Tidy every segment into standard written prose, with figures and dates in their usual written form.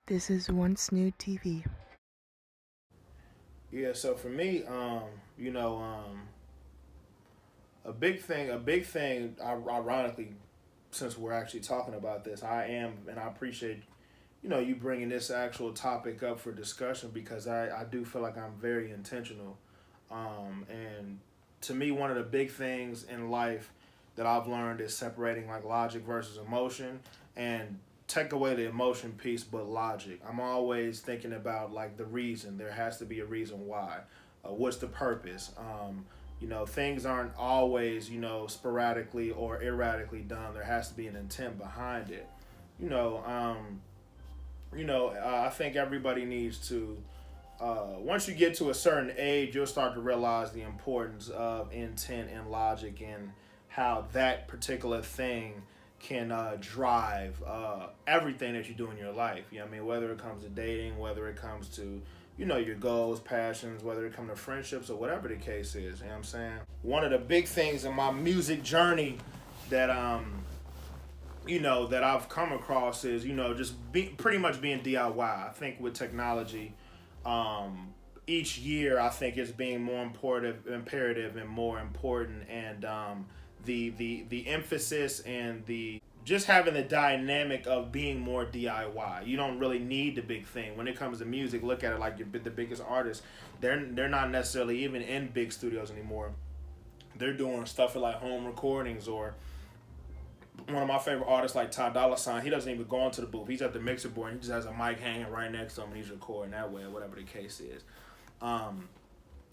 This is Once New TV. Yeah, so for me, you know, a big thing, ironically, since we're actually talking about this, and I appreciate, you bringing this actual topic up for discussion because I do feel like I'm very intentional. And to me, one of the big things in life that I've learned is separating like logic versus emotion and take away the emotion piece but logic. I'm always thinking about like the reason. There has to be a reason why. What's the purpose? Things aren't always, sporadically or erratically done. There has to be an intent behind it. You know, um, I think everybody needs to once you get to a certain age, you'll start to realize the importance of intent and logic and how that particular thing can drive everything that you do in your life. You know what I mean? Whether it comes to dating, whether it comes to, your goals, passions, whether it comes to friendships or whatever the case is. You know what I'm saying? One of the big things in my music journey that that I've come across is pretty much being DIY. I think with technology, um, each year I think it's being more important, imperative, and more important, and the emphasis and the just having the dynamic of being more DIY. You don't really need the big thing when it comes to music. Look at it like the biggest artists. They're not necessarily even in big studios anymore. They're doing stuff like home recordings or one of my favorite artists like Ty Dolla Sign, he doesn't even go into the booth. He's at the mixer board and he just has a mic hanging right next to him and he's recording that way or whatever the case is. Um,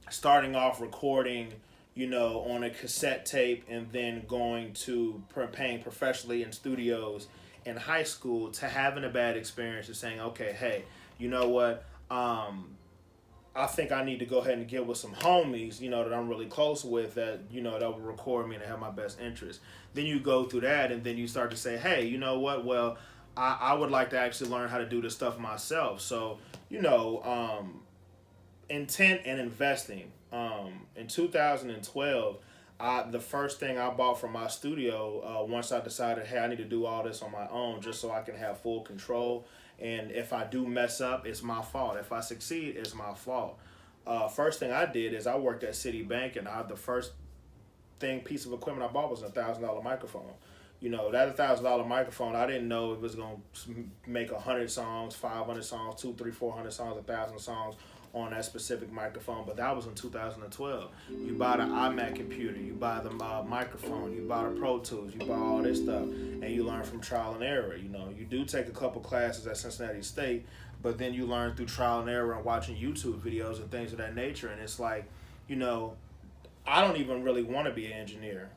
Starting off recording, on a cassette tape and then going to paying professionally in studios in high school to having a bad experience and saying, okay, hey, you know what? I think I need to go ahead and get with some homies, that I'm really close with that will record me and have my best interest. Then you go through that and then you start to say, hey, you know what? Well, I would like to actually learn how to do this stuff myself. So, intent and investing. In 2012, the first thing I bought from my studio, once I decided, hey, I need to do all this on my own just so I can have full control. And if I do mess up, it's my fault. If I succeed, it's my fault. First thing I did is I worked at Citibank, and the first piece of equipment I bought was $1,000 microphone. That $1,000 microphone, I didn't know it was gonna make 100 songs, 500 songs, two, three, 400 songs, 1,000 songs on that specific microphone. But that was in 2012. You buy the iMac computer, you buy the microphone, you buy the Pro Tools, you buy all this stuff, and you learn from trial and error. You do take a couple classes at Cincinnati State, but then you learn through trial and error and watching YouTube videos and things of that nature. And it's like, you know, I don't even really want to be an engineer.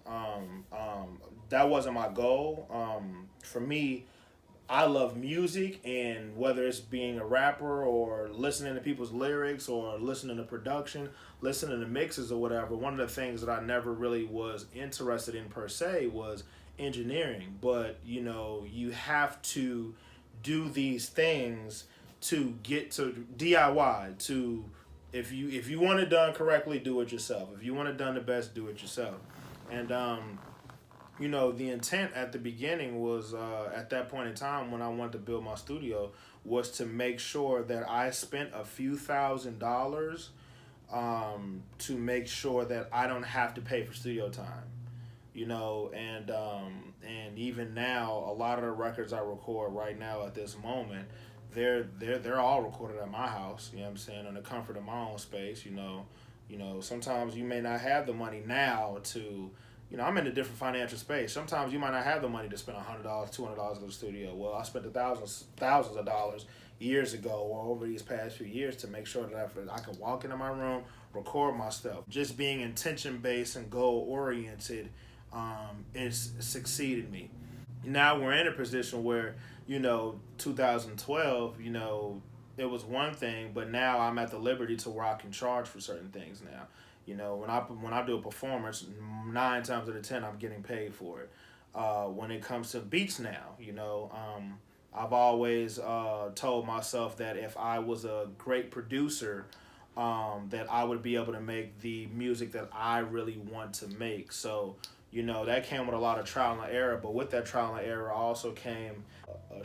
That wasn't my goal. For me, I love music, and whether it's being a rapper or listening to people's lyrics or listening to production, listening to mixes or whatever, one of the things that I never really was interested in per se was engineering. But you have to do these things to get to DIY. To if you want it done correctly, do it yourself. If you want it done the best, do it yourself. And the intent at the beginning was at that point in time when I wanted to build my studio was to make sure that I spent a few $1,000s to make sure that I don't have to pay for studio time. And even now, a lot of the records I record right now at this moment, they're all recorded at my house. You know what I'm saying, in the comfort of my own space. Sometimes you may not have the money now to I'm in a different financial space. Sometimes you might not have the money to spend $100, $200 at the studio. Well, I spent thousands of dollars years ago or over these past few years to make sure that I can walk into my room, record my stuff. Just being intention based and goal oriented is succeeded me. Now we're in a position where 2012, it was one thing, but now I'm at the liberty to where I can charge for certain things now. When I do a performance, 9 times out of 10, I'm getting paid for it. When it comes to beats now, I've always told myself that if I was a great producer, that I would be able to make the music that I really want to make. So, that came with a lot of trial and error, but with that trial and error also came a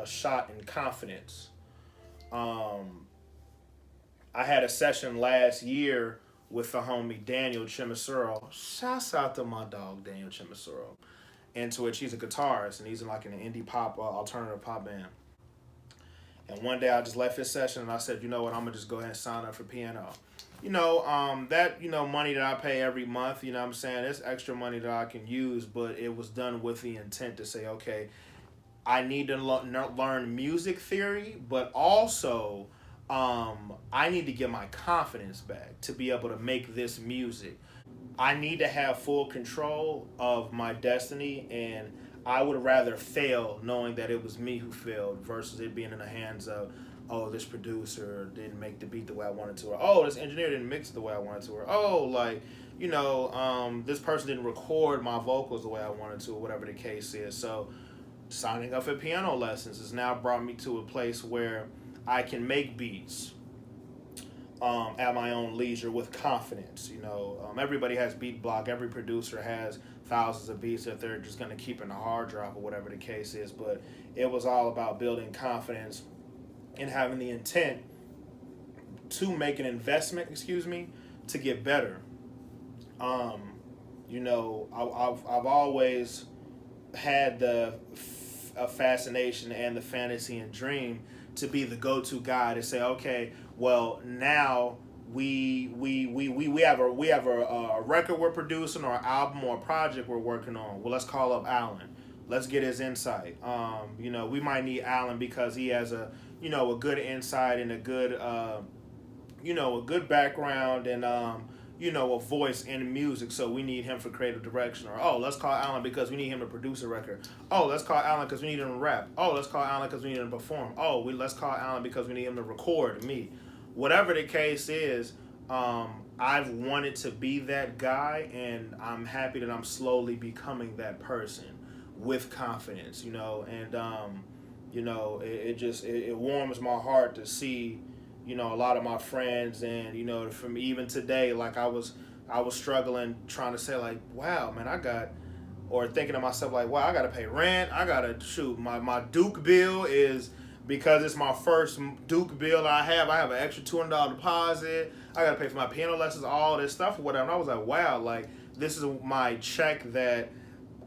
shot in confidence. Um, I had a session last year with the homie Daniel Chimisuro. Shouts out to my dog Daniel Chimisuro. Into which he's a guitarist and he's in like an indie pop, alternative pop band. And one day I just left his session and I said, you know what, I'm gonna just go ahead and sign up for piano. That, money that I pay every month, you know what I'm saying, it's extra money that I can use, but it was done with the intent to say, okay, I need to learn music theory, but also I need to get my confidence back to be able to make this music. I need to have full control of my destiny, and I would rather fail knowing that it was me who failed versus it being in the hands of, oh, this producer didn't make the beat the way I wanted to, or oh, this engineer didn't mix it the way I wanted to, or oh, like, this person didn't record my vocals the way I wanted to, or whatever the case is. So signing up for piano lessons has now brought me to a place where I can make beats at my own leisure with confidence. Everybody has beat block. Every producer has thousands of beats that they're just going to keep in a hard drive or whatever the case is. But it was all about building confidence and having the intent to make an investment, to get better. I've always had a fascination and the fantasy and dream to be the go-to guy to say, okay, well, now we have a record we're producing or an album or a project we're working on. Well, let's call up Alan. Let's get his insight. We might need Alan because he has a good insight and a good background and a voice in music, so we need him for creative direction. Or, oh, let's call Alan because we need him to produce a record. Oh, let's call Alan because we need him to rap. Oh, let's call Alan because we need him to perform. Oh, let's call Alan because we need him to record me. Whatever the case is, I've wanted to be that guy, and I'm happy that I'm slowly becoming that person with confidence, and it warms my heart to see a lot of my friends, and from even today, like I was struggling trying to say, like, wow, man, or thinking to myself, like, wow, I gotta pay rent, I gotta shoot my Duke bill is, because it's my first Duke bill I have an extra $200 deposit, I gotta pay for my piano lessons, all this stuff or whatever. And I was like, wow, like, this is my check that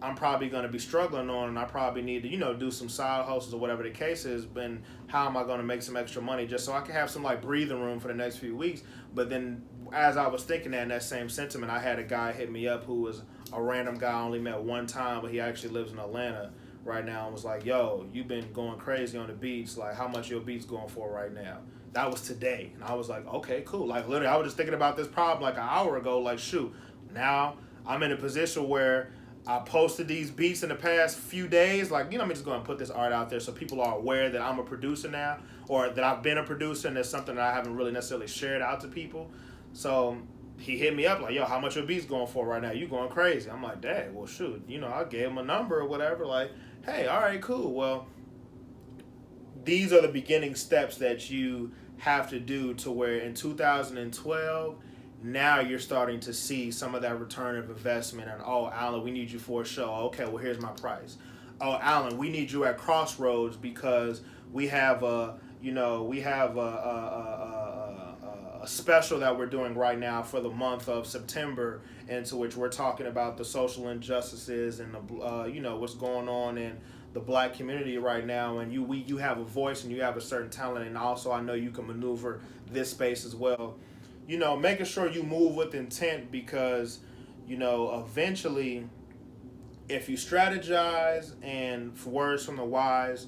I'm probably going to be struggling on, and I probably need to, do some side hustles or whatever the case is. And how am I going to make some extra money just so I can have some like breathing room for the next few weeks? But then, as I was thinking that in that same sentiment, I had a guy hit me up who was a random guy I only met one time, but he actually lives in Atlanta right now, and was like, "Yo, you've been going crazy on the beats. Like, how much your beats going for right now?" That was today, and I was like, "Okay, cool." Like, literally, I was just thinking about this problem like an hour ago. Like, shoot, now I'm in a position where I posted these beats in the past few days. Like, I'm just going to put this art out there so people are aware that I'm a producer now, or that I've been a producer, and there's something that I haven't really necessarily shared out to people. So he hit me up like, yo, how much your beats going for right now? You going crazy. I'm like, dang, well, shoot. I gave him a number or whatever. Like, hey, all right, cool. Well, these are the beginning steps that you have to do to where in 2012, now you're starting to see some of that return of investment. And, oh, Alan, we need you for a show. Okay, well, here's my price. Oh, Alan, we need you at Crossroads because we have a special that we're doing right now for the month of September, into which we're talking about the social injustices and the what's going on in the Black community right now. And you have a voice and you have a certain talent, and also I know you can maneuver this space as well. Making sure you move with intent, because eventually, if you strategize, and for words from the wise,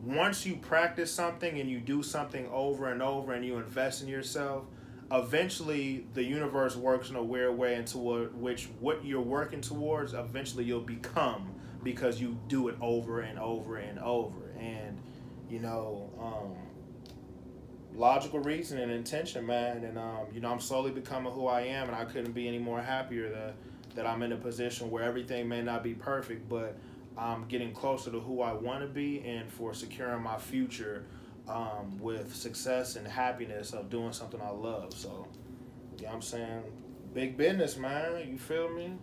once you practice something and you do something over and over and you invest in yourself, eventually the universe works in a weird way into which what you're working towards, eventually you'll become, because you do it over and over and over. And logical reason and intention, man. And I'm slowly becoming who I am, and I couldn't be any more happier that I'm in a position where everything may not be perfect, but I'm getting closer to who I want to be, and for securing my future with success and happiness of doing something I love. So, I'm saying, big business, man. You feel me?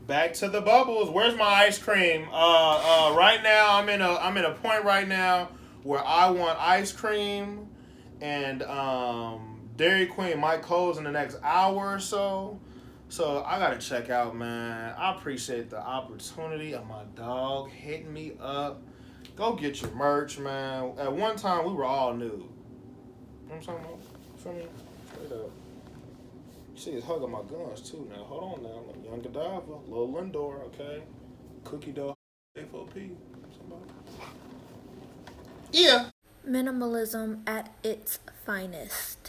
Back to the bubbles. Where's my ice cream? Right now I'm in a point right now where I want ice cream and Dairy Queen might close in the next hour or so. So I gotta check out, man. I appreciate the opportunity of my dog hitting me up. Go get your merch, man. At one time, we were all new. You know what I'm talking about? Feel me? Straight up. You see, he's hugging my guns, too, now. Hold on, now. Like Young Godiva, Lil Lindor, okay? Cookie dough, FOP. Somebody. Yeah. Minimalism at its finest.